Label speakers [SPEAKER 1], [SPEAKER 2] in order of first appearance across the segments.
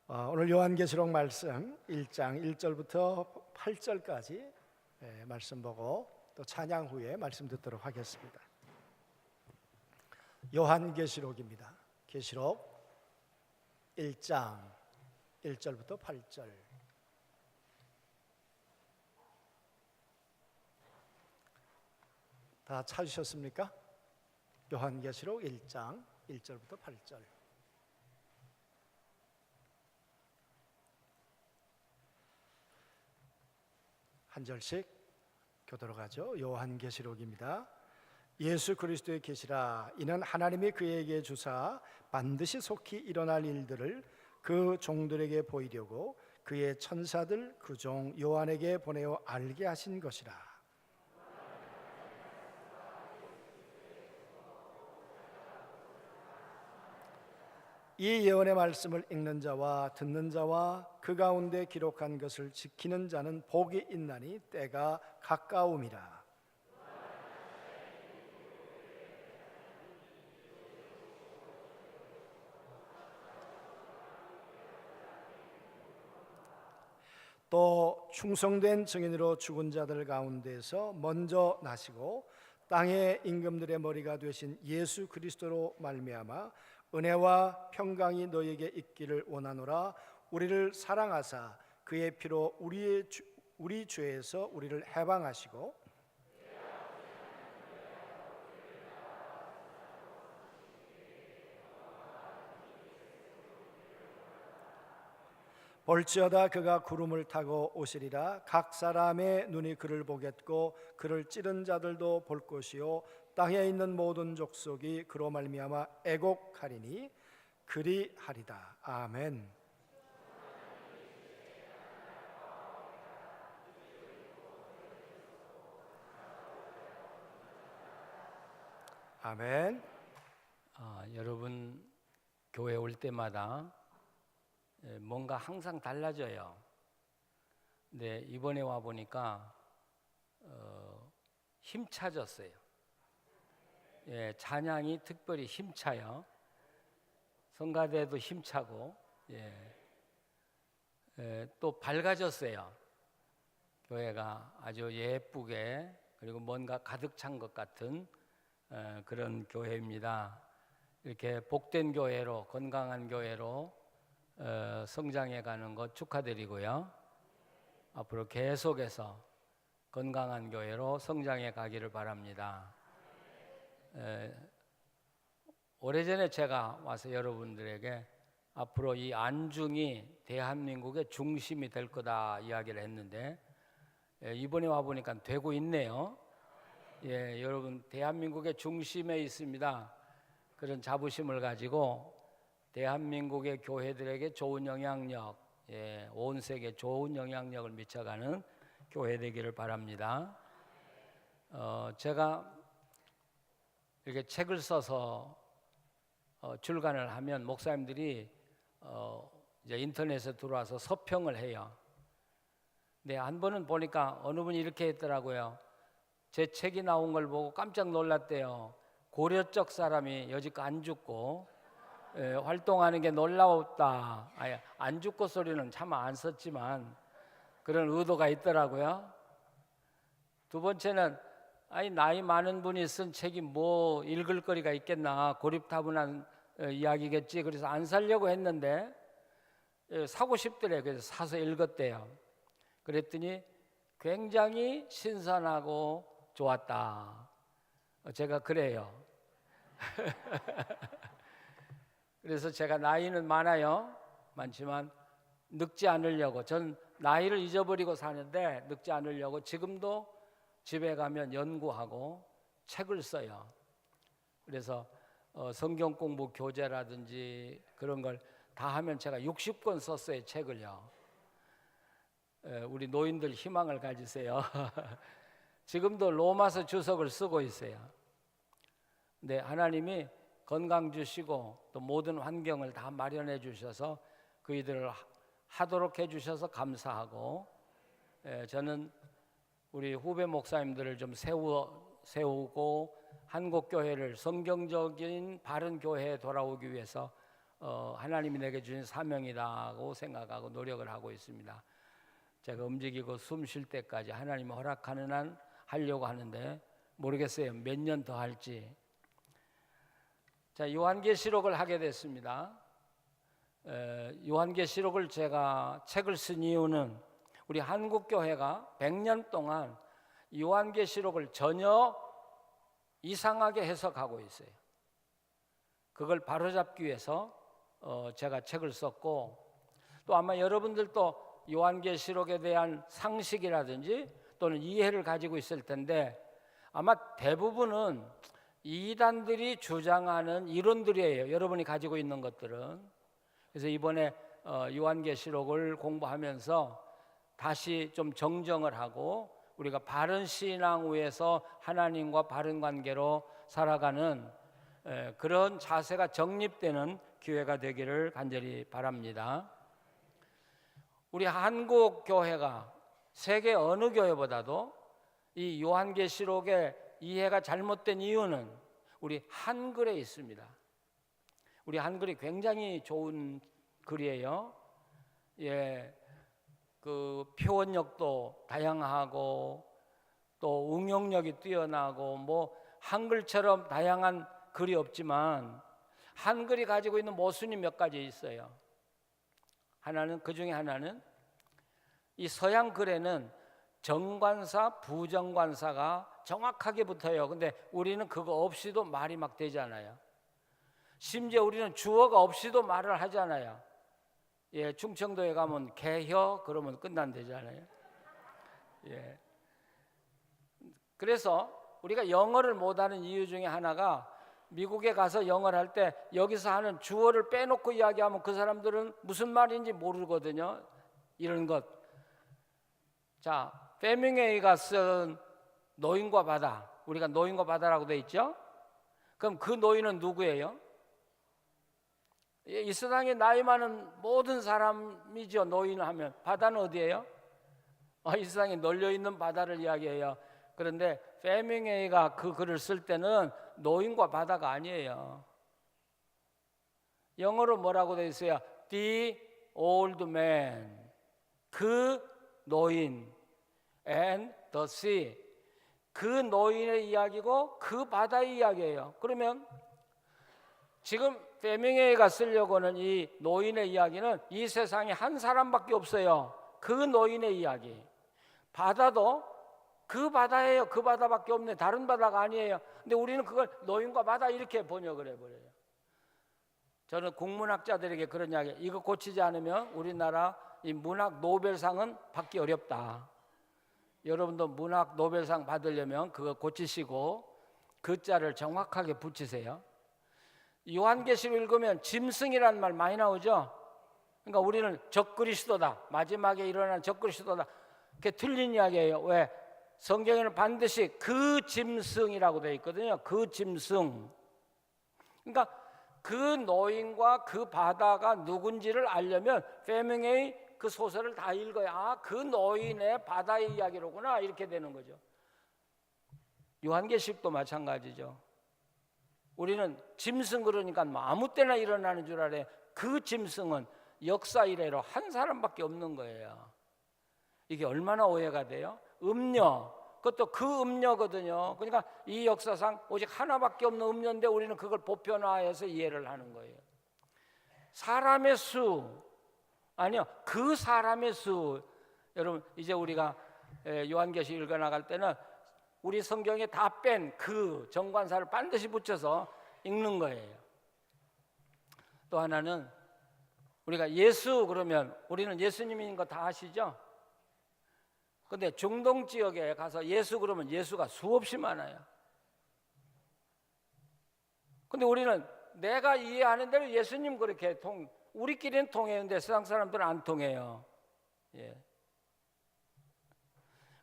[SPEAKER 1] 오늘 요한계시록 말씀 1장 1절부터 8절까지 말씀 보고 또 찬양 후에 말씀 듣도록 하겠습니다. 요한계시록입니다. 계시록 1장 1절부터 8절. 다 찾으셨습니까? 요한계시록 1장 1절부터 8절. 한 절씩 교도로 가죠. 요한계시록입니다. 예수 그리스도의 계시라. 이는 하나님이 그에게 주사 반드시 속히 일어날 일들을 그 종들에게 보이려고 그의 천사들 그 종 요한에게 보내어 알게 하신 것이라. 이 예언의 말씀을 읽는 자와 듣는 자와 그 가운데 기록한 것을 지키는 자는 복이 있나니 때가 가까움이라. 또 충성된 증인으로 죽은 자들 가운데서 먼저 나시고 땅의 임금들의 머리가 되신 예수 그리스도로 말미암아 은혜와 평강이 너에게 있기를 원하노라. 우리를 사랑하사 그의 피로 우리 죄에서 우리를 해방하시고 볼지어다 그가 구름을 타고 오시리라. 각 사람의 눈이 그를 보겠고 그를 찌른 자들도 볼 것이요 땅에 있는 모든 족속이 그로 말미암아 애곡하리니 그리하리다. 아멘. 아멘.
[SPEAKER 2] 여러분 교회 올 때마다 뭔가 항상 달라져요. 근데 이번에 와 보니까 힘차졌어요. 찬양이 특별히 힘차요. 성가대도 힘차고, 또 밝아졌어요. 교회가 아주 예쁘게 그리고 뭔가 가득 찬 것 같은 그런 교회입니다. 이렇게 복된 교회로, 건강한 교회로 성장해 가는 것 축하드리고요. 앞으로 계속해서 건강한 교회로 성장해 가기를 바랍니다. 오래전에 제가 와서 여러분들에게 앞으로 이 안중이 대한민국의 중심이 될 거다 이야기를 했는데 이번에 와 보니까 되고 있네요. 여러분 대한민국의 중심에 있습니다. 그런 자부심을 가지고 대한민국의 교회들에게 좋은 영향력, 온 세계에 좋은 영향력을 미쳐가는 교회 되기를 바랍니다. 제가 이렇게 책을 써서 출간을 하면 목사님들이 이제 인터넷에 들어와서 서평을 해요. 근데 한 번은 보니까 어느 분이 이렇게 했더라고요. 제 책이 나온 걸 보고 깜짝 놀랐대요. 고려적 사람이 여지껏 안 죽고 활동하는 게 놀라웠다. 안 죽고 소리는 참 안 썼지만 그런 의도가 있더라고요. 두 번째는 나이 많은 분이 쓴 책이 뭐 읽을 거리가 있겠나, 고립타분한 이야기겠지. 그래서 안 사려고 했는데 사고 싶더래. 그래서 사서 읽었대요. 그랬더니 굉장히 신선하고 좋았다. 제가 그래요. 그래서 제가 나이는 많지만 늙지 않으려고, 전 나이를 잊어버리고 사는데 늙지 않으려고 지금도 집에 가면 연구하고 책을 써요. 그래서 성경 공부 교재라든지 그런 걸 다 하면 제가 60권 썼어요, 책을요. 우리 노인들 희망을 가지세요. 지금도 로마서 주석을 쓰고 있어요. 근데 하나님이 건강 주시고 또 모든 환경을 다 마련해 주셔서 그 일들을 하도록 해 주셔서 감사하고, 저는 우리 후배 목사님들을 좀 세우고 한국 교회를 성경적인 바른 교회에 돌아오기 위해서 하나님이 내게 주신 사명이라고 생각하고 노력을 하고 있습니다. 제가 움직이고 숨 쉴 때까지 하나님이 허락하는 한 하려고 하는데 모르겠어요. 몇 년 더 할지. 자, 요한계시록을 하게 됐습니다. 요한계시록을 제가 책을 쓴 이유는 우리 한국교회가 100년 동안 요한계시록을 전혀 이상하게 해석하고 있어요. 그걸 바로잡기 위해서 제가 책을 썼고, 또 아마 여러분들도 요한계시록에 대한 상식이라든지 또는 이해를 가지고 있을 텐데 아마 대부분은 이단들이 주장하는 이론들이에요. 여러분이 가지고 있는 것들은. 그래서 이번에 요한계시록을 공부하면서 다시 좀 정정을 하고 우리가 바른 신앙 위에서 하나님과 바른 관계로 살아가는 그런 자세가 정립되는 기회가 되기를 간절히 바랍니다. 우리 한국 교회가 세계 어느 교회보다도 이 요한계시록의 이해가 잘못된 이유는 우리 한글에 있습니다. 우리 한글이 굉장히 좋은 글이에요. 예, 그 표현력도 다양하고 또 응용력이 뛰어나고 뭐 한글처럼 다양한 글이 없지만 한글이 가지고 있는 모순이 몇 가지 있어요. 하나는, 그 중에 하나는 이 서양 글에는 정관사, 부정관사가 정확하게 붙어요. 근데 우리는 그거 없이도 말이 막 되잖아요. 심지어 우리는 주어가 없이도 말을 하잖아요. 예, 충청도에 가면 개혀 그러면 끝난대잖아요. 예. 그래서 우리가 영어를 못하는 이유 중에 하나가 미국에 가서 영어를 할 때 여기서 하는 주어를 빼놓고 이야기하면 그 사람들은 무슨 말인지 모르거든요. 이런 것. 자, 페밍웨이가 쓴 노인과 바다, 우리가 노인과 바다라고 돼 있죠. 그럼 그 노인은 누구예요? 이 세상에 나이 많은 모든 사람이죠. 노인 하면. 바다는 어디예요? 이 세상에 널려있는 바다를 이야기해요. 그런데 페밍웨이가 그 글을 쓸 때는 노인과 바다가 아니에요. 영어로 뭐라고 돼 있어요? The old man, 그 노인, and the sea, 그 노인의 이야기고 그 바다의 이야기예요. 그러면 지금 페밍웨이가 쓰려고 하는 이 노인의 이야기는 이 세상에 한 사람밖에 없어요. 그 노인의 이야기. 바다도 그 바다예요. 그 바다밖에 없네. 다른 바다가 아니에요. 근데 우리는 그걸 노인과 바다 이렇게 번역을 해버려요. 저는 국문학자들에게 그런 이야기, 이거 고치지 않으면 우리나라 이 문학 노벨상은 받기 어렵다. 여러분도 문학 노벨상 받으려면 그거 고치시고 그 자를 정확하게 붙이세요. 요한계시록 읽으면 짐승이라는 말 많이 나오죠. 그러니까 우리는 적그리스도다, 마지막에 일어난 적그리스도다, 그게 틀린 이야기예요. 왜? 성경에는 반드시 그 짐승이라고 되어 있거든요. 그 짐승. 그러니까 그 노인과 그 바다가 누군지를 알려면 페밍웨이 그 소설을 다 읽어야 그 노인의 바다의 이야기로구나 이렇게 되는 거죠. 요한계시록도 마찬가지죠. 우리는 짐승 그러니까 뭐 아무 때나 일어나는 줄 알아요. 그 짐승은 역사 이래로 한 사람밖에 없는 거예요. 이게 얼마나 오해가 돼요? 음녀, 그것도 그 음녀거든요. 그러니까 이 역사상 오직 하나밖에 없는 음녀인데 우리는 그걸 보편화해서 이해를 하는 거예요. 사람의 수, 아니요, 그 사람의 수. 여러분 이제 우리가 요한계시록 읽어나갈 때는 우리 성경에 다 뺀 그 정관사를 반드시 붙여서 읽는 거예요. 또 하나는 우리가 예수 그러면 우리는 예수님인 거 다 아시죠? 근데 중동 지역에 가서 예수 그러면 예수가 수없이 많아요. 근데 우리는 내가 이해하는 대로 예수님 그렇게 우리끼리는 통해는데 세상 사람들은 안 통해요. 예.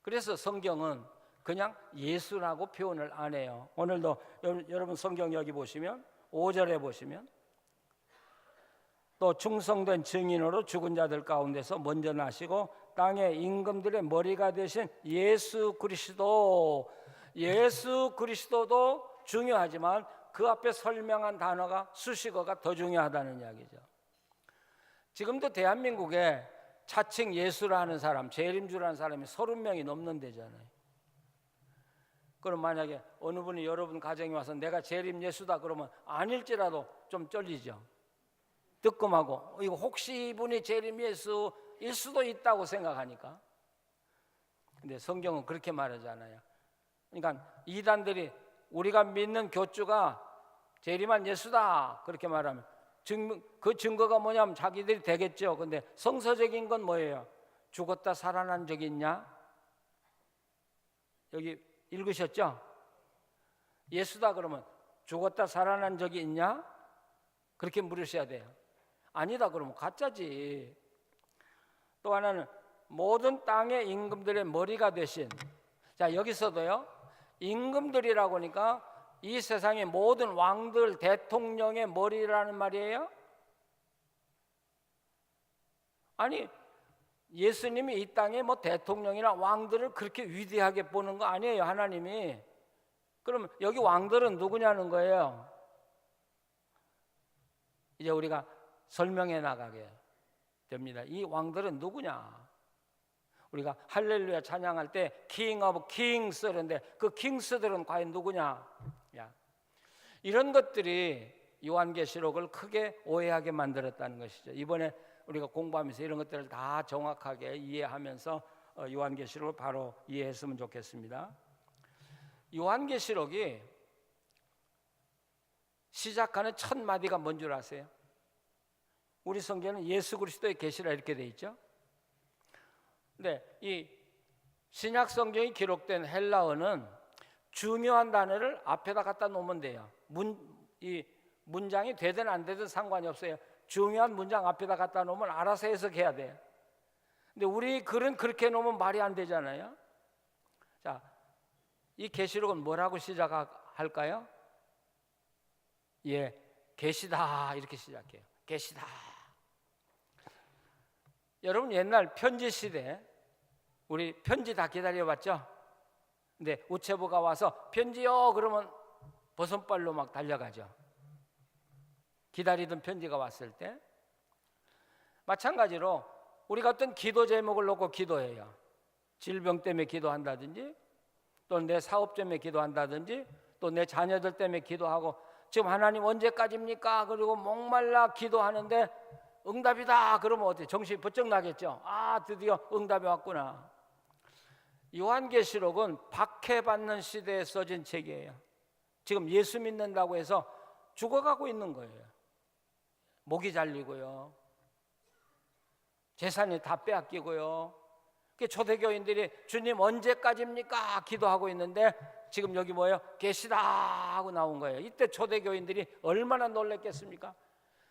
[SPEAKER 2] 그래서 성경은 그냥 예수라고 표현을 안 해요. 오늘도 여러분 성경 여기 보시면 5절에 보시면 또 충성된 증인으로 죽은 자들 가운데서 먼저 나시고 땅의 임금들의 머리가 되신 예수 그리스도. 예수 그리스도도 중요하지만 그 앞에 설명한 단어가 수식어가 더 중요하다는 이야기죠. 지금도 대한민국에 자칭 예수라는 사람, 재림주라는 사람이 30명이 넘는 데잖아요. 그럼 만약에 어느 분이 여러분 가정에 와서 내가 재림 예수다 그러면 아닐지라도 좀 쫄리죠. 뜨끔하고 이거 혹시 이분이 재림 예수일 수도 있다고 생각하니까. 근데 성경은 그렇게 말하잖아요. 그러니까 이단들이 우리가 믿는 교주가 재림한 예수다 그렇게 말하면 그 증거가 뭐냐면 자기들이 되겠죠. 근데 성서적인 건 뭐예요? 죽었다 살아난 적이 있냐? 여기 읽으셨죠? 예수다 그러면 죽었다 살아난 적이 있냐? 그렇게 물으셔야 돼요. 아니다 그러면 가짜지. 또 하나는 모든 땅의 임금들의 머리가 되신. 자, 여기서도요 임금들이라고 하니까 이 세상의 모든 왕들, 대통령의 머리라는 말이에요? 아니, 예수님이 이 땅에 뭐 대통령이나 왕들을 그렇게 위대하게 보는 거 아니에요, 하나님이. 그럼 여기 왕들은 누구냐는 거예요. 이제 우리가 설명해 나가게 됩니다. 이 왕들은 누구냐? 우리가 할렐루야 찬양할 때 King of Kings 그러는데 그 킹스들은 과연 누구냐? 이런 것들이 요한계시록을 크게 오해하게 만들었다는 것이죠. 이번에 우리가 공부하면서 이런 것들을 다 정확하게 이해하면서 요한계시록을 바로 이해했으면 좋겠습니다. 요한계시록이 시작하는 첫 마디가 뭔 줄 아세요? 우리 성경에는 예수 그리스도의 계시라 이렇게 돼 있죠. 근데 이 신약 성경이 기록된 헬라어는 중요한 단어를 앞에다 갖다 놓으면 돼요. 이 문장이 되든 안 되든 상관이 없어요. 중요한 문장 앞에다 갖다 놓으면 알아서 해석해야 돼요. 근데 우리 글은 그렇게 놓으면 말이 안 되잖아요. 자, 이 계시록은 뭐라고 시작할까요? 예, 계시다 이렇게 시작해요. 계시다. 여러분 옛날 편지 시대 우리 편지 다 기다려봤죠? 근데 우체부가 와서 편지요 그러면 버선발로 막 달려가죠. 기다리던 편지가 왔을 때 마찬가지로 우리가 어떤 기도 제목을 놓고 기도해요. 질병 때문에 기도한다든지 또 내 사업 때문에 기도한다든지 또 내 자녀들 때문에 기도하고 지금 하나님 언제까지입니까? 그리고 목말라 기도하는데 응답이다 그러면 어때? 정신이 번쩍 나겠죠. 아 드디어 응답이 왔구나. 요한계시록은 박해받는 시대에 써진 책이에요. 지금 예수 믿는다고 해서 죽어가고 있는 거예요. 목이 잘리고요. 재산이 다 빼앗기고요. 초대교인들이 주님 언제까지입니까? 기도하고 있는데 지금 여기 뭐예요? 계시다 하고 나온 거예요. 이때 초대교인들이 얼마나 놀랐겠습니까?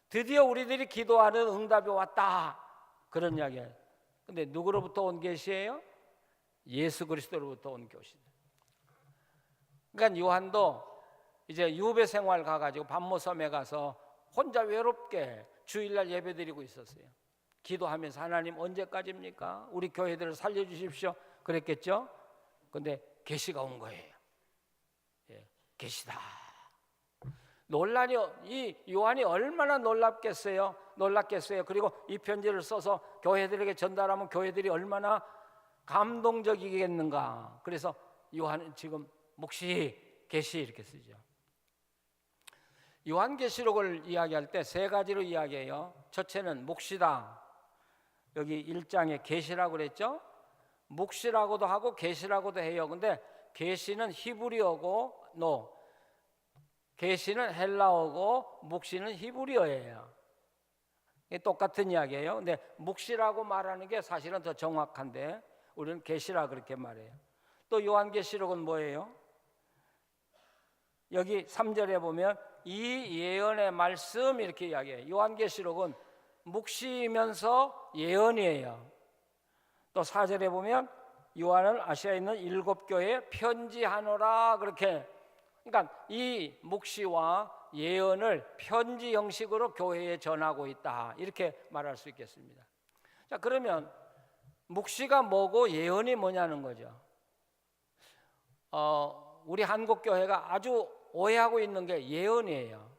[SPEAKER 2] 드디어 우리들이 기도하는 응답이 왔다 그런 이야기예요. 근데 누구로부터 온 계시예요? 예수 그리스도로부터 온 계시다. 그러니까 요한도 이제 유배 생활 가가지고 반모섬에 가서 혼자 외롭게 주일날 예배드리고 있었어요. 기도하면서 하나님 언제까지입니까? 우리 교회들을 살려주십시오 그랬겠죠? 근데 계시가 온 거예요. 예, 계시다. 논란이 이 요한이 얼마나 놀랍겠어요? 그리고 이 편지를 써서 교회들에게 전달하면 교회들이 얼마나 감동적이겠는가. 그래서 요한은 지금 묵시 계시 이렇게 쓰죠. 요한계시록을 이야기할 때 세 가지로 이야기해요. 첫째는 묵시다. 여기 1장에 계시라고 그랬죠. 묵시라고도 하고 계시라고도 해요. 근데 계시는 히브리어고 계시는 헬라어고 묵시는 히브리어예요. 똑같은 이야기예요. 근데 묵시라고 말하는 게 사실은 더 정확한데 우리는 계시라 그렇게 말해요. 또 요한계시록은 뭐예요? 여기 3절에 보면 이 예언의 말씀 이렇게 이야기해요. 요한계시록은 묵시면서 예언이에요. 또 4절에 보면 요한은 아시아에 있는 7교회에 편지하노라 그렇게. 그러니까 이 묵시와 예언을 편지 형식으로 교회에 전하고 있다 이렇게 말할 수 있겠습니다. 자, 그러면 묵시가 뭐고 예언이 뭐냐는 거죠. 우리 한국 교회가 아주 오해하고 있는 게 예언이에요.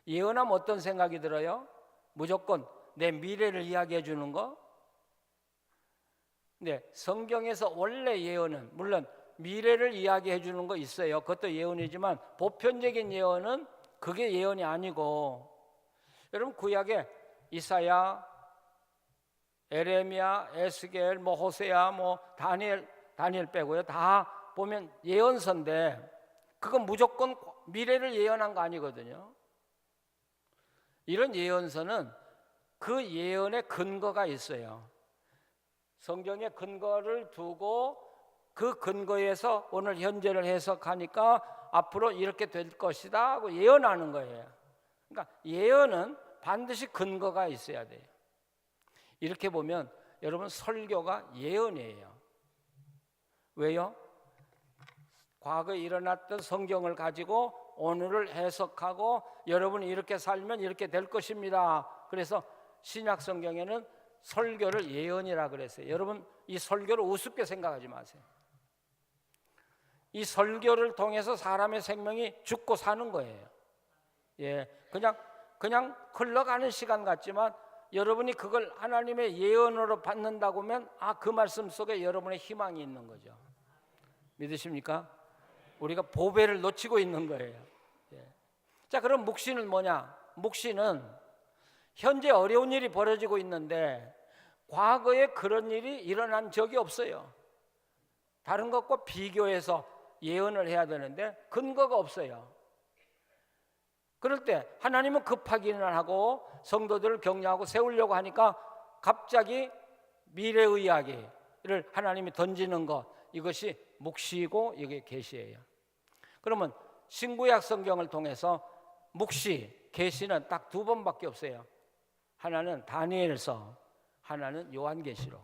[SPEAKER 2] 예언하면 어떤 생각이 들어요? 무조건 내 미래를 이야기해 주는 거? 네, 성경에서 원래 예언은 물론 미래를 이야기해 주는 거 있어요. 그것도 예언이지만 보편적인 예언은 그게 예언이 아니고, 여러분 구약에 이사야, 에레미야, 에스겔, 호세야, 다니엘 빼고요, 다 보면 예언서인데 그건 무조건 미래를 예언한 거 아니거든요. 이런 예언서는 그 예언의 근거가 있어요. 성경의 근거를 두고 그 근거에서 오늘 현재를 해석하니까 앞으로 이렇게 될 것이다 하고 예언하는 거예요. 그러니까 예언은 반드시 근거가 있어야 돼요. 이렇게 보면 여러분 설교가 예언이에요. 왜요? 과거에 일어났던 성경을 가지고 오늘을 해석하고 여러분이 이렇게 살면 이렇게 될 것입니다. 그래서 신약 성경에는 설교를 예언이라 그랬어요. 여러분 이 설교를 우습게 생각하지 마세요. 이 설교를 통해서 사람의 생명이 죽고 사는 거예요. 예, 그냥 흘러가는 시간 같지만 여러분이 그걸 하나님의 예언으로 받는다고 하면 그 말씀 속에 여러분의 희망이 있는 거죠. 믿으십니까? 우리가 보배를 놓치고 있는 거예요. 예. 자, 그럼 묵시는 뭐냐? 묵시는 현재 어려운 일이 벌어지고 있는데 과거에 그런 일이 일어난 적이 없어요. 다른 것과 비교해서 예언을 해야 되는데 근거가 없어요. 그럴 때 하나님은 급하기는 하고 성도들을 격려하고 세우려고 하니까 갑자기 미래의 이야기를 하나님이 던지는 것, 이것이 묵시이고 이게 계시예요. 그러면 신구약 성경을 통해서 묵시, 계시는 딱 두 번밖에 없어요. 하나는 다니엘서, 하나는 요한계시록.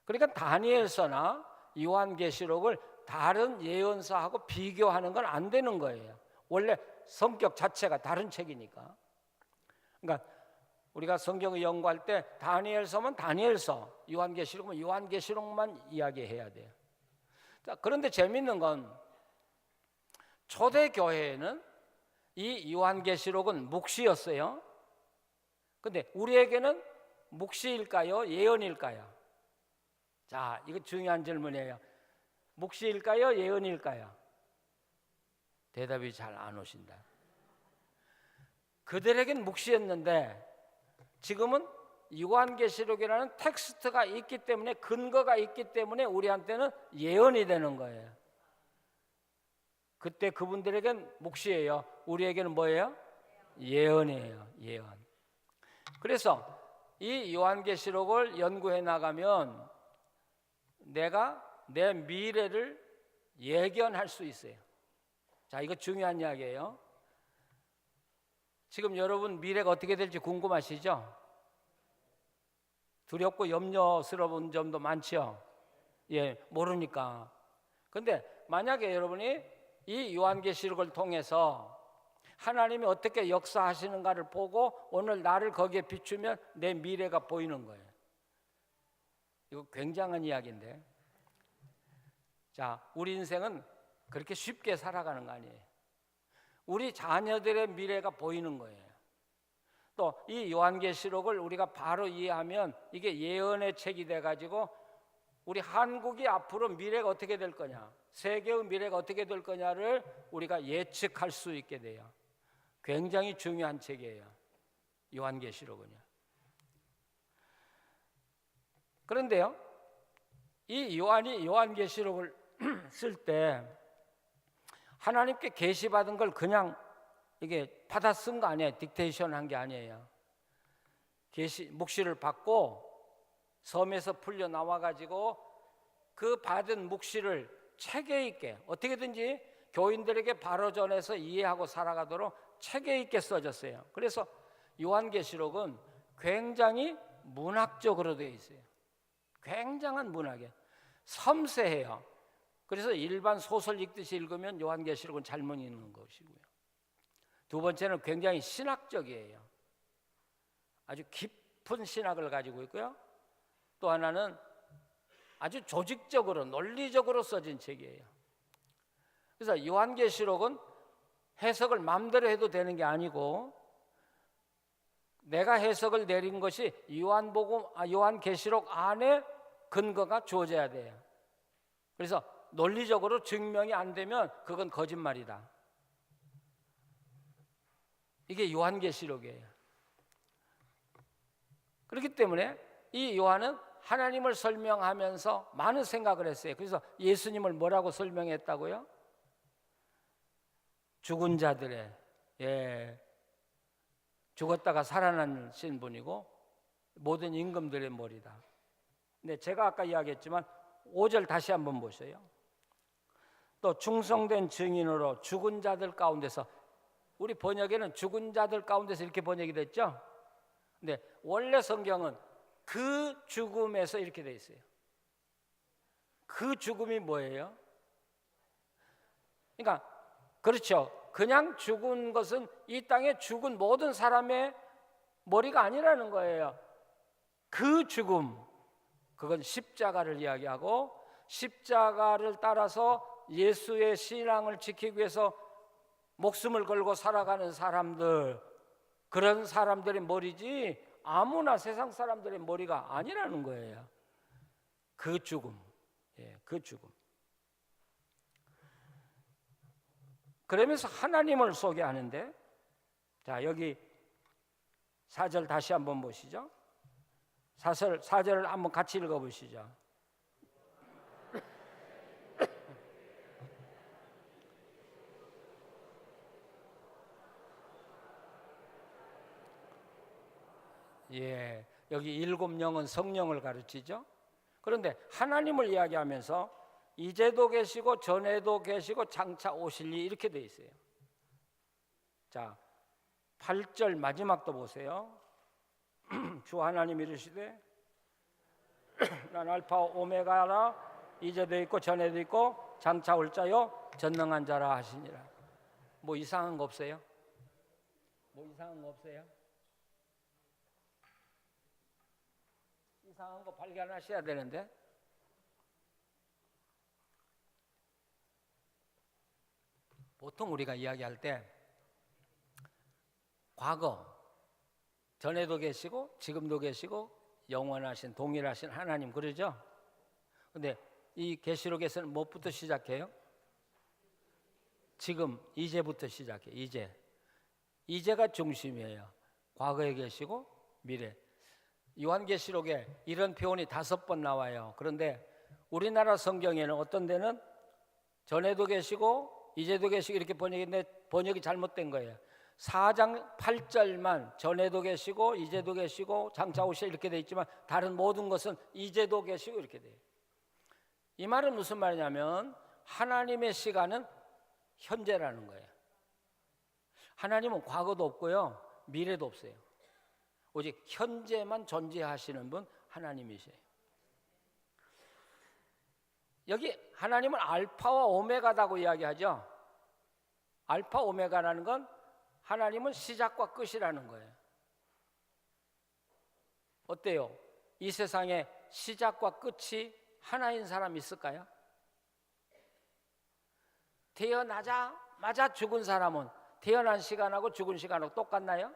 [SPEAKER 2] 그러니까 다니엘서나 요한계시록을 다른 예언서하고 비교하는 건 안 되는 거예요. 원래 성격 자체가 다른 책이니까. 그러니까 우리가 성경을 연구할 때 다니엘서면 다니엘서, 요한계시록은 요한계시록만 이야기해야 돼요. 자, 그런데 재밌는 건 초대교회에는 이 요한계시록은 묵시였어요. 근데 우리에게는 묵시일까요? 예언일까요? 자, 이거 중요한 질문이에요. 묵시일까요? 예언일까요? 대답이 잘 안 오신다. 그들에겐 묵시였는데 지금은 요한계시록이라는 텍스트가 있기 때문에, 근거가 있기 때문에 우리한테는 예언이 되는 거예요. 그때 그분들에겐 묵시예요. 우리에게는 뭐예요? 예언이에요. 예언. 그래서 이 요한계시록을 연구해 나가면 내가 내 미래를 예견할 수 있어요. 자, 이거 중요한 이야기예요. 지금 여러분 미래가 어떻게 될지 궁금하시죠? 두렵고 염려스러운 점도 많죠. 예, 모르니까. 근데 만약에 여러분이 이 요한계시록을 통해서 하나님이 어떻게 역사하시는가를 보고 오늘 나를 거기에 비추면 내 미래가 보이는 거예요. 이거 굉장한 이야기인데. 자, 우리 인생은 그렇게 쉽게 살아가는 거 아니에요. 우리 자녀들의 미래가 보이는 거예요. 또 이 요한계시록을 우리가 바로 이해하면 이게 예언의 책이 돼가지고 우리 한국이 앞으로 미래가 어떻게 될 거냐, 세계의 미래가 어떻게 될 거냐를 우리가 예측할 수 있게 돼요. 굉장히 중요한 책이에요, 요한계시록은요. 그런데요, 이 요한이 요한계시록을 쓸 때 하나님께 계시받은 걸 그냥 이게 받아 쓴 거 아니에요. 딕테이션 한 게 아니에요. 묵시를 받고 섬에서 풀려 나와가지고 그 받은 묵시를 체계 있게 어떻게든지 교인들에게 바로 전해서 이해하고 살아가도록 체계 있게 써졌어요. 그래서 요한계시록은 굉장히 문학적으로 되어 있어요. 굉장한 문학이에요. 섬세해요. 그래서 일반 소설 읽듯이 읽으면 요한계시록은 잘못 읽는 것이고요. 두 번째는 굉장히 신학적이에요. 아주 깊은 신학을 가지고 있고요. 또 하나는 아주 조직적으로 논리적으로 써진 책이에요. 그래서 요한계시록은 해석을 마음대로 해도 되는 게 아니고 내가 해석을 내린 것이 요한계시록 안에 근거가 주어져야 돼요. 그래서 논리적으로 증명이 안 되면 그건 거짓말이다. 이게 요한계시록이에요. 그렇기 때문에 이 요한은 하나님을 설명하면서 많은 생각을 했어요. 그래서 예수님을 뭐라고 설명했다고요? 죽은 자들의, 죽었다가 살아나신 분이고 모든 임금들의 머리다. 근데 제가 아까 이야기했지만 5절 다시 한번 보세요. 또 충성된 증인으로 죽은 자들 가운데서, 우리 번역에는 죽은 자들 가운데서 이렇게 번역이 됐죠. 근데 원래 성경은 그 죽음에서 이렇게 돼 있어요. 그 죽음이 뭐예요? 그러니까 그렇죠. 그냥 죽은 것은 이 땅에 죽은 모든 사람의 머리가 아니라는 거예요. 그 죽음, 그건 십자가를 이야기하고 십자가를 따라서 예수의 신앙을 지키기 위해서 목숨을 걸고 살아가는 사람들, 그런 사람들의 머리지 아무나 세상 사람들의 머리가 아니라는 거예요. 그 죽음, 그 죽음. 그러면서 하나님을 소개하는데, 자 여기 4절 다시 한번 보시죠. 4절을 한번 같이 읽어보시죠. 여기 7영은 성령을 가르치죠. 그런데 하나님을 이야기하면서 이제도 계시고 전에도 계시고 장차 오실리 이렇게 돼 있어요. 자 8절 마지막도 보세요. 주 하나님 이르시되 난 알파 오메가라, 이제도 있고 전에도 있고 장차 올 자요 전능한 자라 하시니라. 뭐 이상한 거 없어요? 뭐 이상한 거 없어요? 이상한 거 발견하셔야 되는데, 보통 우리가 이야기할 때 과거, 전에도 계시고 지금도 계시고 영원하신 동일하신 하나님 그러죠? 근데 이 계시록에서는 무엇부터 시작해요? 지금, 이제부터 시작해요. 이제가 중심이에요. 과거에 계시고 미래. 요한계시록에 이런 표현이 5번 나와요. 그런데 우리나라 성경에는 어떤 데는 전에도 계시고 이제도 계시고 이렇게 번역인데 번역이 잘못된 거예요. 4장 8절만 전에도 계시고 이제도 계시고 장차 오실 이렇게 돼 있지만 다른 모든 것은 이제도 계시고 이렇게 돼요. 이 말은 무슨 말이냐면 하나님의 시간은 현재라는 거예요. 하나님은 과거도 없고요 미래도 없어요. 오직 현재만 존재하시는 분 하나님이세요. 여기 하나님은 알파와 오메가다고 이야기하죠. 알파 오메가라는 건 하나님은 시작과 끝이라는 거예요. 어때요? 이 세상에 시작과 끝이 하나인 사람 있을까요? 태어나자마자 죽은 사람은 태어난 시간하고 죽은 시간하고 똑같나요?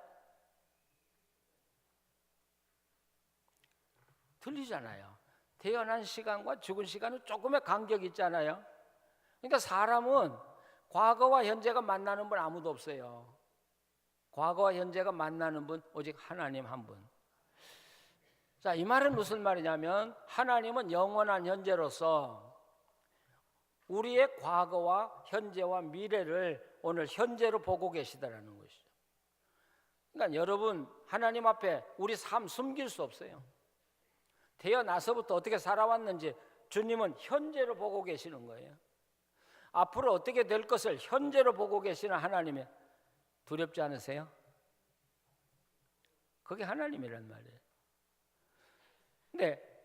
[SPEAKER 2] 틀리잖아요. 태어난 시간과 죽은 시간은 조금의 간격이 있잖아요. 그러니까 사람은 과거와 현재가 만나는 분 아무도 없어요. 과거와 현재가 만나는 분 오직 하나님 한 분. 자, 이 말은 무슨 말이냐면 하나님은 영원한 현재로서 우리의 과거와 현재와 미래를 오늘 현재로 보고 계시다라는 것이죠. 그러니까 여러분 하나님 앞에 우리 삶 숨길 수 없어요. 태어나서부터 어떻게 살아왔는지 주님은 현재로 보고 계시는 거예요. 앞으로 어떻게 될 것을 현재로 보고 계시는 하나님의 두렵지 않으세요? 그게 하나님이란 말이에요. 근데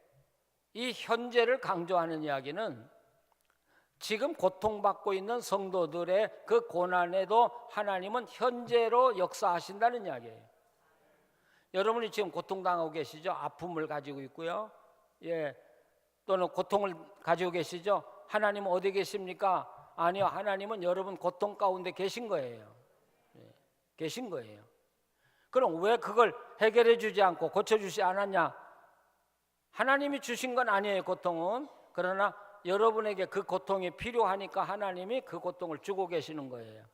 [SPEAKER 2] 이 현재를 강조하는 이야기는 지금 고통받고 있는 성도들의 그 고난에도 하나님은 현재로 역사하신다는 이야기예요. 여러분이 지금 고통당하고 계시죠? 아픔을 가지고 있고요. 또는 고통을 가지고 계시죠? 하나님은 어디 계십니까? 아니요, 하나님은 여러분 고통 가운데 계신 거예요. 계신 거예요. 그럼 왜 그걸 해결해 주지 않고 고쳐주지 않았냐? 하나님이 주신 건 아니에요, 고통은. 그러나 여러분에게 그 고통이 필요하니까 하나님이 그 고통을 주고 계시는 거예요.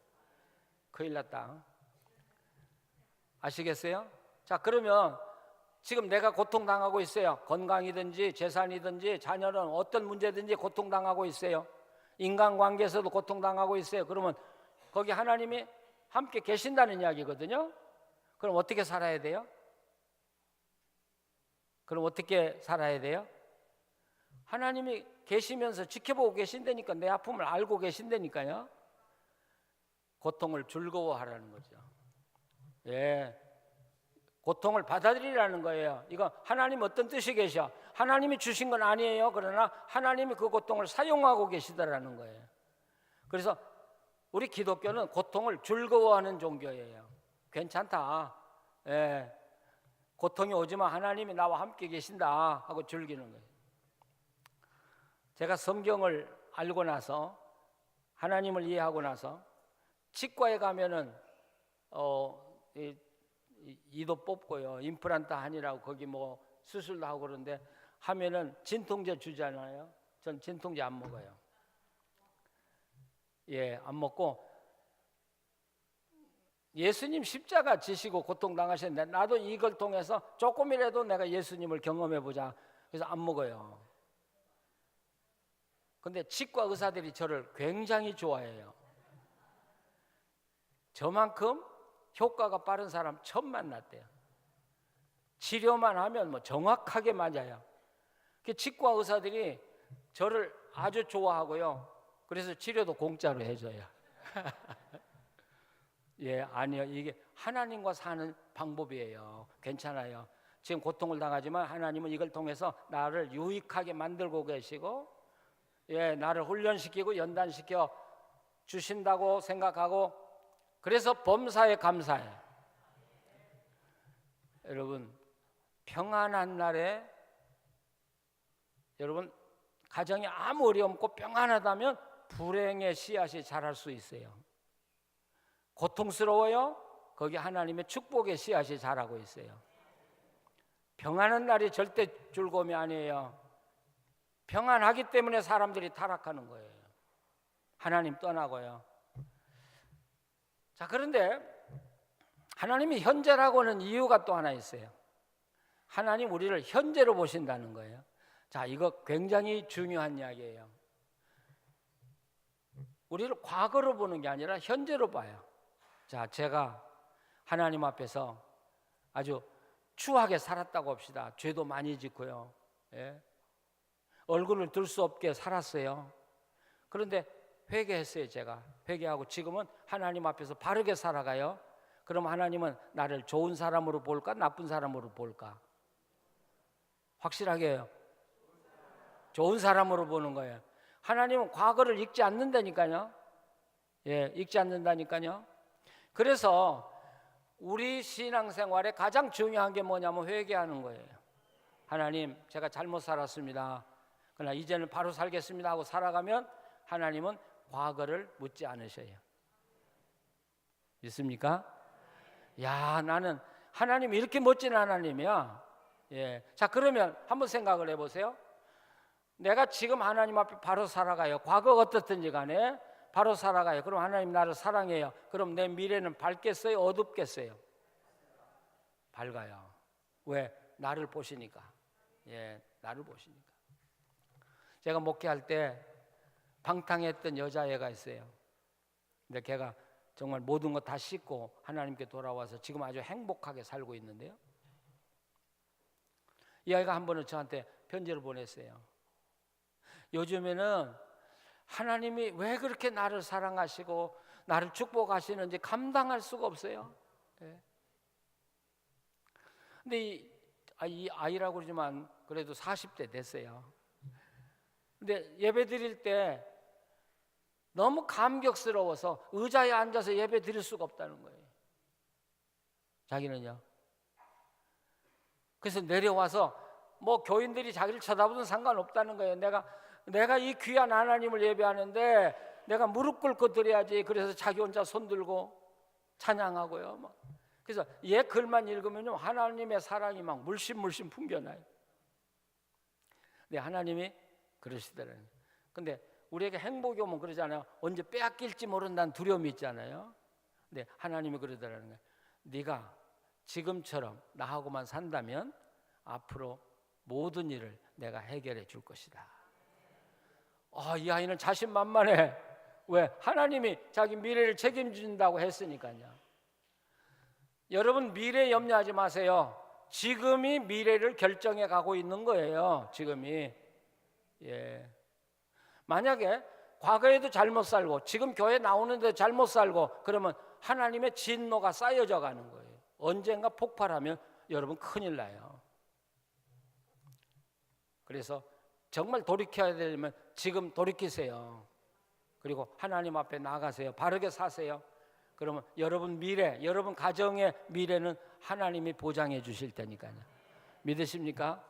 [SPEAKER 2] 큰일 났다. 아시겠어요? 자, 그러면 지금 내가 고통당하고 있어요. 건강이든지 재산이든지 자녀는 어떤 문제든지 고통당하고 있어요. 인간관계에서도 고통당하고 있어요. 그러면 거기 하나님이 함께 계신다는 이야기거든요. 그럼 어떻게 살아야 돼요? 그럼 어떻게 살아야 돼요? 하나님이 계시면서 지켜보고 계신다니까, 내 아픔을 알고 계신다니까요. 고통을 즐거워하라는 거죠. 예, 고통을 받아들이라는 거예요. 이거 하나님 어떤 뜻이 계셔? 하나님이 주신 건 아니에요. 그러나 하나님이 그 고통을 사용하고 계시다라는 거예요. 그래서 우리 기독교는 고통을 즐거워하는 종교예요. 괜찮다. 예, 고통이 오지만 하나님이 나와 함께 계신다 하고 즐기는 거예요. 제가 성경을 알고 나서, 하나님을 이해하고 나서 치과에 가면은 이도 뽑고요, 임플란트 하니라고 거기 뭐 수술도 하고 그러는데 하면은 진통제 주잖아요. 전 진통제 안 먹어요. 예, 안 먹고, 예수님 십자가 지시고 고통 당하셨는데 나도 이걸 통해서 조금이라도 내가 예수님을 경험해 보자. 그래서 안 먹어요. 근데 치과 의사들이 저를 굉장히 좋아해요. 저만큼 효과가 빠른 사람 처음 만났대요. 치료만 하면 뭐 정확하게 맞아요. 그 치과 의사들이 저를 아주 좋아하고요. 그래서 치료도 공짜로 해줘요. 예, 아니요. 이게 하나님과 사는 방법이에요. 괜찮아요. 지금 고통을 당하지만 하나님은 이걸 통해서 나를 유익하게 만들고 계시고, 예, 나를 훈련시키고 연단시켜 주신다고 생각하고, 그래서 범사에 감사해요. 여러분, 평안한 날에 여러분 가정이 아무 어려움 없고 평안하다면 불행의 씨앗이 자랄 수 있어요. 고통스러워요? 거기 하나님의 축복의 씨앗이 자라고 있어요. 평안한 날이 절대 즐거움이 아니에요. 평안하기 때문에 사람들이 타락하는 거예요. 하나님 떠나고요. 자, 그런데 하나님이 현재라고 하는 이유가 또 하나 있어요. 하나님 우리를 현재로 보신다는 거예요. 자, 이거 굉장히 중요한 이야기예요. 우리를 과거로 보는 게 아니라 현재로 봐요. 자, 제가 하나님 앞에서 아주 추하게 살았다고 합시다. 죄도 많이 짓고요. 예? 얼굴을 들 수 없게 살았어요. 그런데 회개했어요. 제가 회개하고 지금은 하나님 앞에서 바르게 살아가요. 그럼 하나님은 나를 좋은 사람으로 볼까, 나쁜 사람으로 볼까? 확실하게 해요. 좋은 사람으로 보는 거예요. 하나님은 과거를 잊지 않는다니까요. 예, 잊지 않는다니까요. 그래서 우리 신앙생활에 가장 중요한 게 뭐냐면 회개하는 거예요. 하나님, 제가 잘못 살았습니다. 그러나 이제는 바로 살겠습니다 하고 살아가면 하나님은 과거를 묻지 않으셔요. 믿습니까? 야, 나는 하나님이 이렇게 멋진 하나님이야. 예. 자, 그러면 한번 생각을 해보세요. 내가 지금 하나님 앞에 바로 살아가요. 과거가 어떻든지 간에 바로 살아가요. 그럼 하나님 나를 사랑해요. 그럼 내 미래는 밝겠어요? 어둡겠어요? 밝아요. 왜? 나를 보시니까. 예, 나를 보시니까. 제가 목회할 때 방탕했던 여자애가 있어요. 근데 걔가 정말 모든 거 다 씻고 하나님께 돌아와서 지금 아주 행복하게 살고 있는데요. 이 아이가 한 번은 저한테 편지를 보냈어요. 요즘에는 하나님이 왜 그렇게 나를 사랑하시고 나를 축복하시는지 감당할 수가 없어요. 네. 근데 이 아이라고 그러지만 그래도 40대 됐어요. 근데 예배 드릴 때 너무 감격스러워서 의자에 앉아서 예배 드릴 수가 없다는 거예요. 자기는요. 그래서 내려와서 뭐 교인들이 자기를 쳐다보든 상관없다는 거예요. 내가 이 귀한 하나님을 예배하는데 내가 무릎 꿇고 드려야지. 그래서 자기 혼자 손 들고 찬양하고요. 막. 그래서 얘 글만 읽으면요 하나님의 사랑이 막 물씬 풍겨나요. 근데 하나님이 그러시더라고요. 근데 우리에게 행복이 오면 그러잖아요. 언제 빼앗길지 모른다는 두려움이 있잖아요. 근데 하나님이 그러더라는 거예요. 네가 지금처럼 나하고만 산다면 앞으로 모든 일을 내가 해결해 줄 것이다. 이 아이는 자신만만해. 왜? 하나님이 자기 미래를 책임진다고 했으니까요. 여러분 미래 염려하지 마세요. 지금이 미래를 결정해 가고 있는 거예요. 지금이. 예. 만약에 과거에도 잘못 살고 지금 교회 나오는데 잘못 살고 그러면 하나님의 진노가 쌓여져 가는 거예요. 언젠가 폭발하면 여러분 큰일 나요. 그래서 정말 돌이켜야 되면 지금 돌이키세요. 그리고 하나님 앞에 나가세요. 바르게 사세요. 그러면 여러분 미래, 여러분 가정의 미래는 하나님이 보장해 주실 테니까요. 믿으십니까?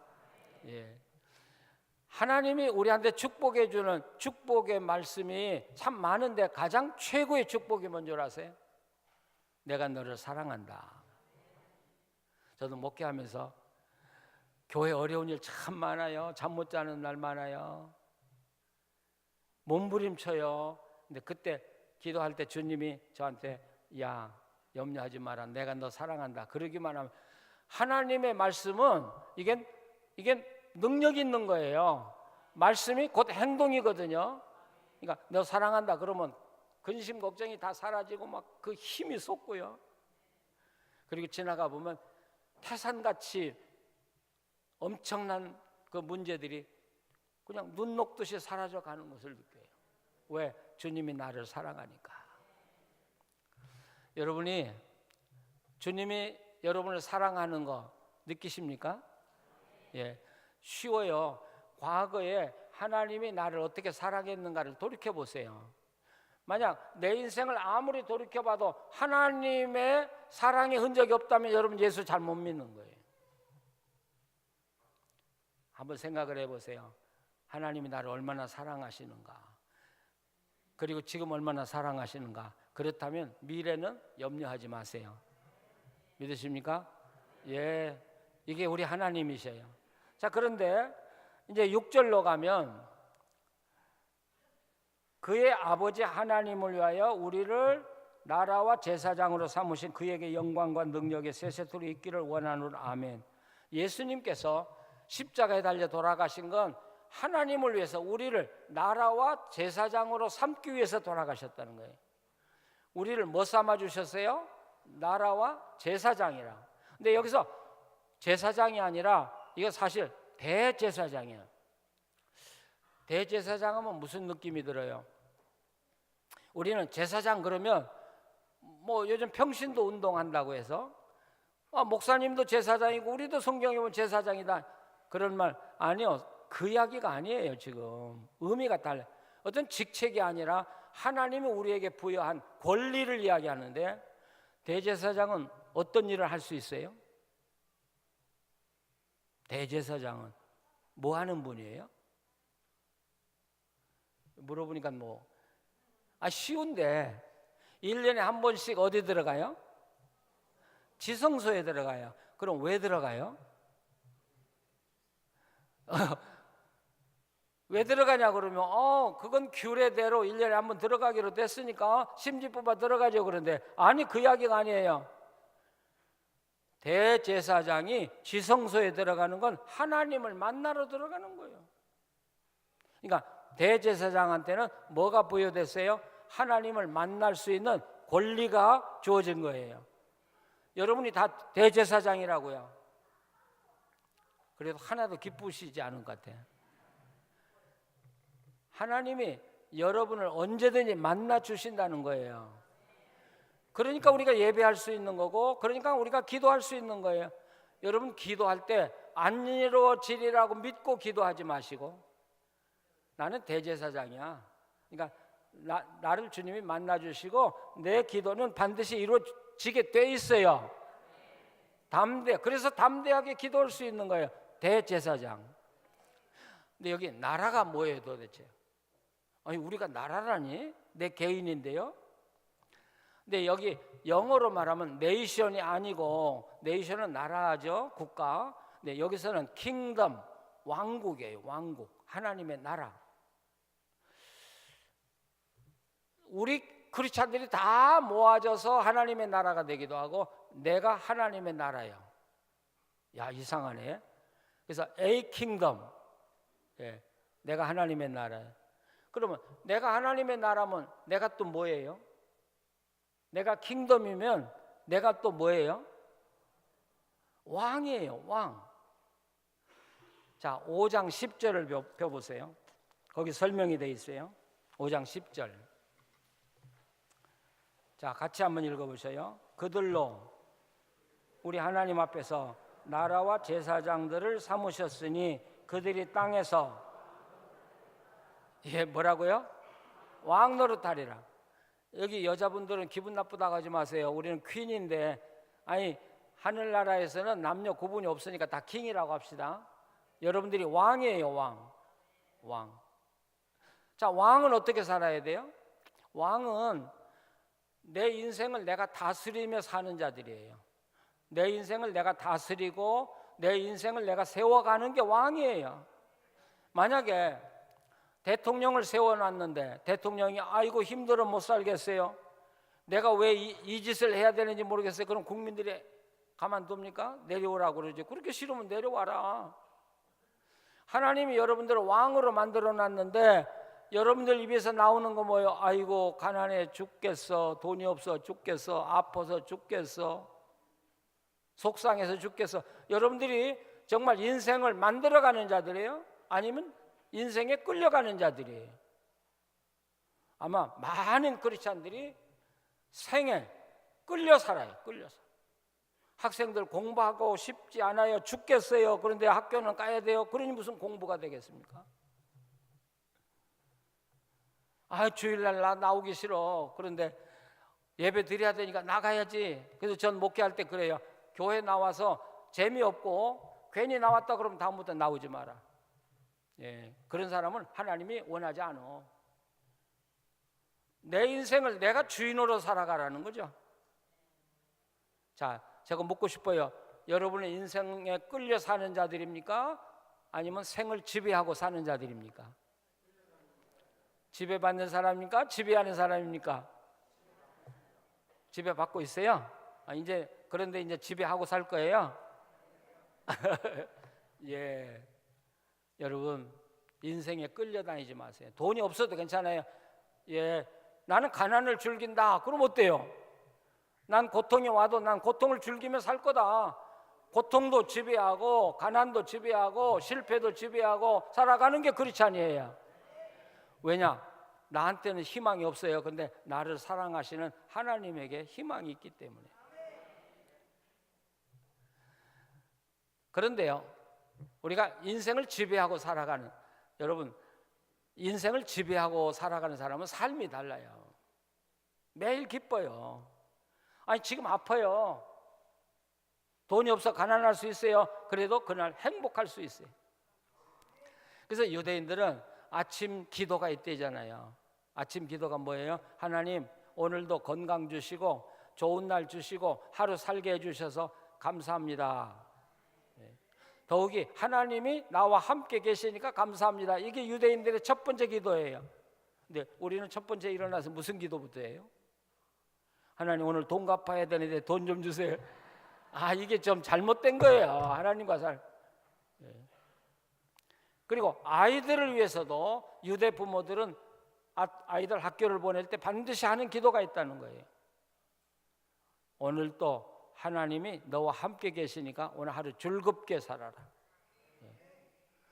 [SPEAKER 2] 예. 하나님이 우리한테 축복해 주는 축복의 말씀이 참 많은데 가장 최고의 축복이 뭔 줄 아세요? 내가 너를 사랑한다. 저도 목회하면서 교회 어려운 일 참 많아요. 잠 못 자는 날 많아요. 몸부림쳐요. 근데 그때 기도할 때 주님이 저한테 야 염려하지 마라. 내가 너 사랑한다. 그러기만 하면 하나님의 말씀은 이게 능력 있는 거예요. 말씀이 곧 행동이거든요. 그러니까 너 사랑한다 그러면 근심 걱정이 다 사라지고 막 그 힘이 솟고요. 그리고 지나가 보면 태산같이 엄청난 그 문제들이 그냥 눈 녹듯이 사라져 가는 것을 느껴요. 왜? 주님이 나를 사랑하니까. 여러분이 주님이 여러분을 사랑하는 거 느끼십니까? 예, 쉬워요. 과거에 하나님이 나를 어떻게 사랑했는가를 돌이켜 보세요. 만약 내 인생을 아무리 돌이켜봐도 하나님의 사랑의 흔적이 없다면 여러분 예수 잘못 믿는 거예요. 한번 생각을 해보세요. 하나님이 나를 얼마나 사랑하시는가, 그리고 지금 얼마나 사랑하시는가. 그렇다면 미래는 염려하지 마세요. 믿으십니까? 예, 이게 우리 하나님이셔요. 자, 그런데 이제 6절로 가면 그의 아버지 하나님을 위하여 우리를 나라와 제사장으로 삼으신 그에게 영광과 능력의 세세토록 있기를 원하노라. 아멘. 예수님께서 십자가에 달려 돌아가신 건 하나님을 위해서 우리를 나라와 제사장으로 삼기 위해서 돌아가셨다는 거예요. 우리를 뭐 삼아 주셨어요? 나라와 제사장이라. 근데 여기서 제사장이 아니라 이거 사실 대제사장이에요. 대제사장 하면 무슨 느낌이 들어요? 우리는 제사장 그러면 뭐 요즘 평신도 운동한다고 해서 목사님도 제사장이고 우리도 성경에 보면 제사장이다 그런 말 아니요. 그 이야기가 아니에요. 지금 의미가 달라요. 어떤 직책이 아니라 하나님이 우리에게 부여한 권리를 이야기하는데 대제사장은 어떤 일을 할 수 있어요? 대제사장은 뭐 하는 분이에요? 물어보니까 쉬운데 1년에 한 번씩 어디 들어가요? 지성소에 들어가요. 그럼 왜 들어가요? 왜 들어가냐 그러면 그건 규례대로 1년에 한 번 들어가기로 됐으니까 심지 뽑아 들어가죠. 그런데 아니 그 이야기가 아니에요. 대제사장이 지성소에 들어가는 건 하나님을 만나러 들어가는 거예요. 그러니까 대제사장한테는 뭐가 부여됐어요? 하나님을 만날 수 있는 권리가 주어진 거예요. 여러분이 다 대제사장이라고요. 그래도 하나도 기쁘시지 않은 것 같아요. 하나님이 여러분을 언제든지 만나 주신다는 거예요. 그러니까 우리가 예배할 수 있는 거고, 그러니까 우리가 기도할 수 있는 거예요. 여러분 기도할 때 안 이루어지리라고 믿고 기도하지 마시고, 나는 대제사장이야. 그러니까 나를 주님이 만나 주시고 내 기도는 반드시 이루어지게 돼 있어요. 그래서 담대하게 기도할 수 있는 거예요. 대제사장. 근데 여기 나라가 뭐예요 도대체? 아니 우리가 나라라니? 내 개인인데요. 근데 여기 영어로 말하면 네이션이 아니고, 네이션은 나라죠, 국가. 근데 여기서는 킹덤, 왕국이에요. 왕국, 하나님의 나라. 우리 크리스찬들이 다 모아져서 하나님의 나라가 되기도 하고, 내가 하나님의 나라예요. 야, 이상하네. 그래서 A 킹덤, 내가 하나님의 나라예요. 그러면 내가 하나님의 나라면 내가 또 뭐예요? 내가 킹덤이면 내가 또 뭐예요? 왕이에요, 왕. 자, 5장 10절을 펴보세요. 거기 설명이 되어 있어요. 5장 10절. 자, 같이 한번 읽어보세요. 그들로 우리 하나님 앞에서 나라와 제사장들을 삼으셨으니 그들이 땅에서 뭐라고요? 왕 노릇하리라. 여기 여자분들은 기분 나쁘다고 하지 마세요. 우리는 퀸인데, 아니 하늘나라에서는 남녀 구분이 없으니까 다 킹이라고 합시다. 여러분들이 왕이에요, 왕. 자, 왕은 어떻게 살아야 돼요? 왕은 내 인생을 내가 다스리며 사는 자들이에요. 내 인생을 내가 다스리고 내 인생을 내가 세워가는 게 왕이에요. 만약에 대통령을 세워놨는데 대통령이 아이고 힘들어 못 살겠어요, 내가 왜 이 짓을 해야 되는지 모르겠어요, 그럼 국민들이 가만둡니까? 내려오라고 그러지. 그렇게 싫으면 내려와라. 하나님이 여러분들을 왕으로 만들어놨는데 여러분들 입에서 나오는 거 뭐예요? 아이고 가난해 죽겠어, 돈이 없어 죽겠어, 아파서 죽겠어, 속상해서 죽겠어. 여러분들이 정말 인생을 만들어가는 자들이에요? 아니면 인생에 끌려가는 자들이에요? 아마 많은 크리스찬들이 생에 끌려 살아요. 끌려 살아요. 학생들 공부하고 싶지 않아요. 죽겠어요. 그런데 학교는 가야 돼요. 그러니 무슨 공부가 되겠습니까? 아, 주일날 나 나오기 싫어. 그런데 예배 드려야 되니까 나가야지. 그래서 전 목회할 때 그래요. 교회 나와서 재미없고 괜히 나왔다 그러면 다음부터 나오지 마라. 그런 사람은 하나님이 원하지 않아. 내 인생을 내가 주인으로 살아가라는 거죠. 자, 제가 묻고 싶어요. 여러분의 인생에 끌려 사는 자들입니까? 아니면 생을 지배하고 사는 자들입니까? 지배받는 사람입니까? 지배하는 사람입니까? 지배받고 있어요? 그런데 이제 지배하고 살 거예요? 예. 여러분, 인생에 끌려다니지 마세요. 돈이 없어도 괜찮아요. 나는 가난을 즐긴다. 그럼 어때요? 난 고통이 와도 난 고통을 즐기며 살 거다. 고통도 지배하고 가난도 지배하고 실패도 지배하고 살아가는 게 크리스찬이에요. 왜냐? 나한테는 희망이 없어요. 근데 나를 사랑하시는 하나님에게 희망이 있기 때문에. 그런데요, 우리가 인생을 지배하고 살아가는, 여러분, 인생을 지배하고 살아가는 사람은 삶이 달라요. 매일 기뻐요. 아니 지금 아파요. 돈이 없어 가난할 수 있어요. 그래도 그날 행복할 수 있어요. 그래서 유대인들은 아침 기도가 있대잖아요. 아침 기도가 뭐예요? 하나님 오늘도 건강 주시고 좋은 날 주시고 하루 살게 해주셔서 감사합니다. 더욱이 하나님이 나와 함께 계시니까 감사합니다. 이게 유대인들의 첫 번째 기도예요. 근데 우리는 첫 번째 일어나서 무슨 기도부터 해요? 하나님 오늘 돈 갚아야 되는데 돈 좀 주세요. 이게 좀 잘못된 거예요. 하나님과 그리고 아이들을 위해서도 유대 부모들은 아이들 학교를 보낼 때 반드시 하는 기도가 있다는 거예요. 오늘 또 하나님이 너와 함께 계시니까 오늘 하루 즐겁게 살아라.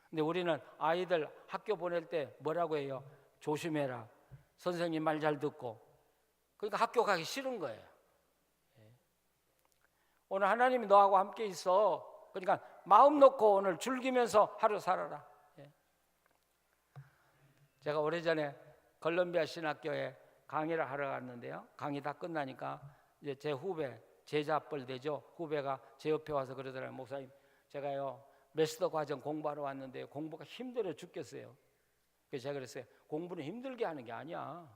[SPEAKER 2] 근데 우리는 아이들 학교 보낼 때 뭐라고 해요? 조심해라. 선생님 말 잘 듣고. 그러니까 학교 가기 싫은 거예요. 오늘 하나님이 너하고 함께 있어. 그러니까 마음 놓고 오늘 즐기면서 하루 살아라. 제가 오래전에 콜롬비아 신학교에 강의를 하러 갔는데요. 강의 다 끝나니까 이제 제 후배, 제자뻘 되죠. 후배가 제 옆에 와서 그러더라고요. 목사님, 제가요 메스터 과정 공부하러 왔는데 공부가 힘들어 죽겠어요. 그래서 제가 그랬어요. 공부는 힘들게 하는 게 아니야.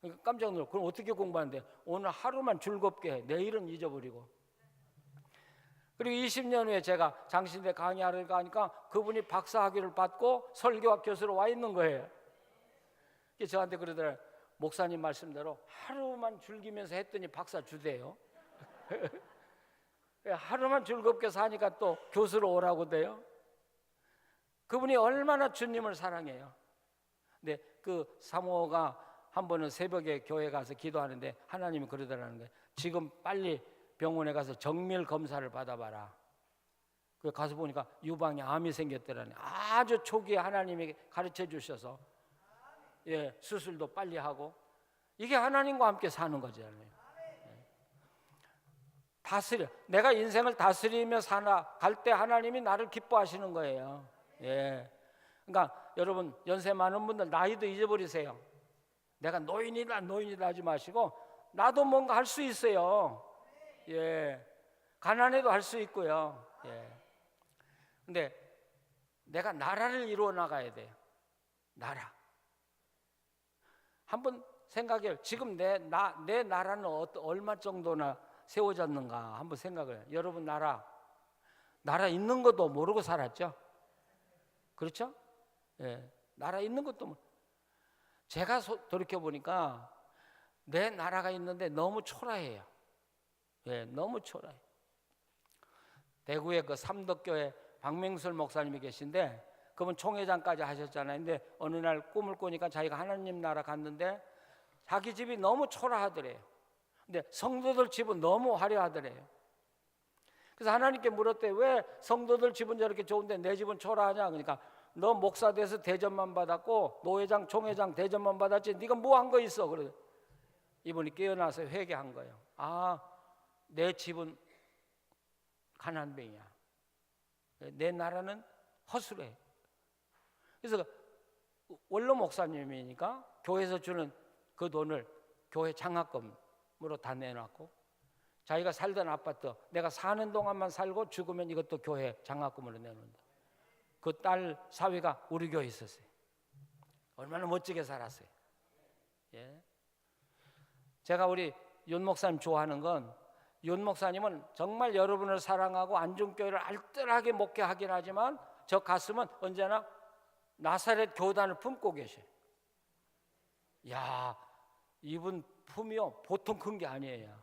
[SPEAKER 2] 그러니까 깜짝 놀라. 그럼 어떻게 공부하는데? 오늘 하루만 즐겁게 해. 내일은 잊어버리고. 그리고 20년 후에 제가 장신대 강의하러 가니까 그분이 박사학위를 받고 설교학 교수로 와 있는 거예요. 저한테 그러더라고요. 목사님 말씀대로 하루만 즐기면서 했더니 박사 주대요. 하루만 즐겁게 사니까 또 교수로 오라고 돼요. 그분이 얼마나 주님을 사랑해요. 근데 그 사모가 한 번은 새벽에 교회 가서 기도하는데 하나님이 그러더라는 거예요. 지금 빨리 병원에 가서 정밀 검사를 받아봐라. 그 가서 보니까 유방에 암이 생겼더라니. 아주 초기에 하나님이 가르쳐 주셔서 수술도 빨리 하고, 이게 하나님과 함께 사는 거잖아요. 다스려. 내가 인생을 다스리며 갈 때 하나님이 나를 기뻐하시는 거예요. 그러니까 여러분 연세 많은 분들 나이도 잊어버리세요. 내가 노인이다 하지 마시고 나도 뭔가 할 수 있어요. 가난해도 할 수 있고요. 근데 내가 나라를 이루어 나가야 돼요. 나라. 한번 생각해요. 지금 내 나라는 얼마 정도나 세워졌는가 한번 생각을 해요. 여러분 나라 있는 것도 모르고 살았죠. 그렇죠? 나라 있는 것도 제가 돌이켜보니까 내 나라가 있는데 너무 초라해요. 너무 초라해요. 대구의 그 삼덕교회 박명술 목사님이 계신데 그분 총회장까지 하셨잖아요. 근데 어느 날 꿈을 꾸니까 자기가 하나님 나라 갔는데 자기 집이 너무 초라하더래요. 근데 성도들 집은 너무 화려하더래요. 그래서 하나님께 물었대. 왜 성도들 집은 저렇게 좋은데 내 집은 초라하냐? 그러니까 너 목사 돼서 대접만 받았고 노회장 총회장 대접만 받았지 네가 뭐 한 거 있어? 그래. 이분이 깨어나서 회개한 거예요. 내 집은 가난뱅이야. 내 나라는 허술해. 그래서 원로 목사님이니까 교회에서 주는 그 돈을 교회 장학금으로 다 내놨고, 자기가 살던 아파트 내가 사는 동안만 살고 죽으면 이것도 교회 장학금으로 내놓는다. 그 딸 사위가 우리 교회에 있었어요. 얼마나 멋지게 살았어요. 제가 우리 윤 목사님 좋아하는 건, 윤 목사님은 정말 여러분을 사랑하고 안중교회를 알뜰하게 목회하긴 하지만 저 가슴은 언제나 나사렛 교단을 품고 계셔요. 이분 품이요 보통 큰 게 아니에요.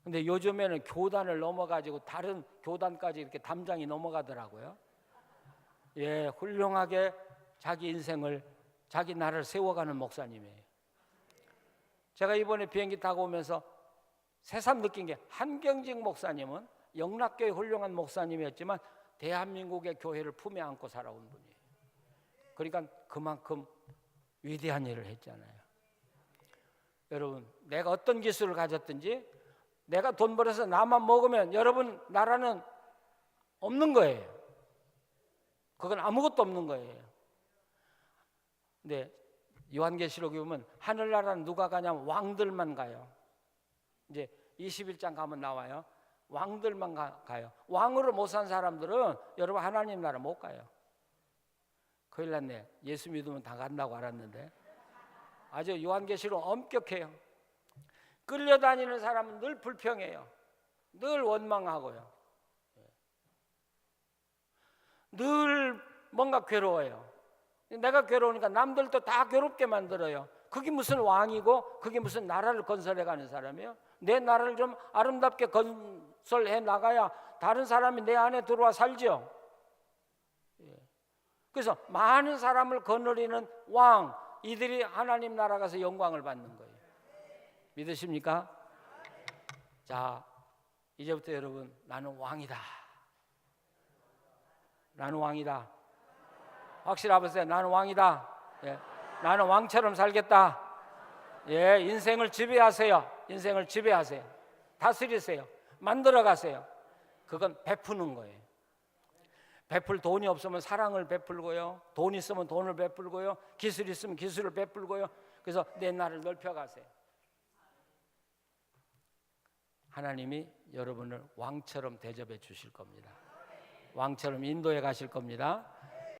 [SPEAKER 2] 근데 요즘에는 교단을 넘어가지고 다른 교단까지 이렇게 담장이 넘어가더라고요. 훌륭하게 자기 인생을, 자기 나라를 세워가는 목사님이에요. 제가 이번에 비행기 타고 오면서 새삼 느낀 게, 한경직 목사님은 영락교회 훌륭한 목사님이었지만 대한민국의 교회를 품에 안고 살아온 분이에요. 그러니까 그만큼 위대한 일을 했잖아요. 여러분, 내가 어떤 기술을 가졌든지 내가 돈 벌어서 나만 먹으면 여러분 나라는 없는 거예요. 그건 아무것도 없는 거예요. 근데 요한계시록에 보면 하늘나라는 누가 가냐면 왕들만 가요. 이제 21장 가면 나와요. 왕들만 가요. 왕으로 못 산 사람들은 여러분 하나님 나라 못 가요. 큰일 났네. 예수 믿으면 다 간다고 알았는데 아주 요한계시록 엄격해요. 끌려다니는 사람은 늘 불평해요. 늘 원망하고요. 늘 뭔가 괴로워요. 내가 괴로우니까 남들도 다 괴롭게 만들어요. 그게 무슨 왕이고 그게 무슨 나라를 건설해가는 사람이에요? 내 나라를 좀 아름답게 건설해 나가야 다른 사람이 내 안에 들어와 살죠. 그래서 많은 사람을 거느리는 왕, 이들이 하나님 나라 가서 영광을 받는 거예요. 믿으십니까? 자, 이제부터 여러분, 나는 왕이다. 나는 왕이다. 확실하세요. 나는 왕이다. 나는 왕처럼 살겠다. 인생을 지배하세요. 인생을 지배하세요. 다스리세요. 만들어가세요. 그건 베푸는 거예요. 베풀 돈이 없으면 사랑을 베풀고요. 돈 있으면 돈을 베풀고요. 기술 있으면 기술을 베풀고요. 그래서 내 나라를 넓혀가세요. 하나님이 여러분을 왕처럼 대접해 주실 겁니다. 왕처럼 인도해 가실 겁니다.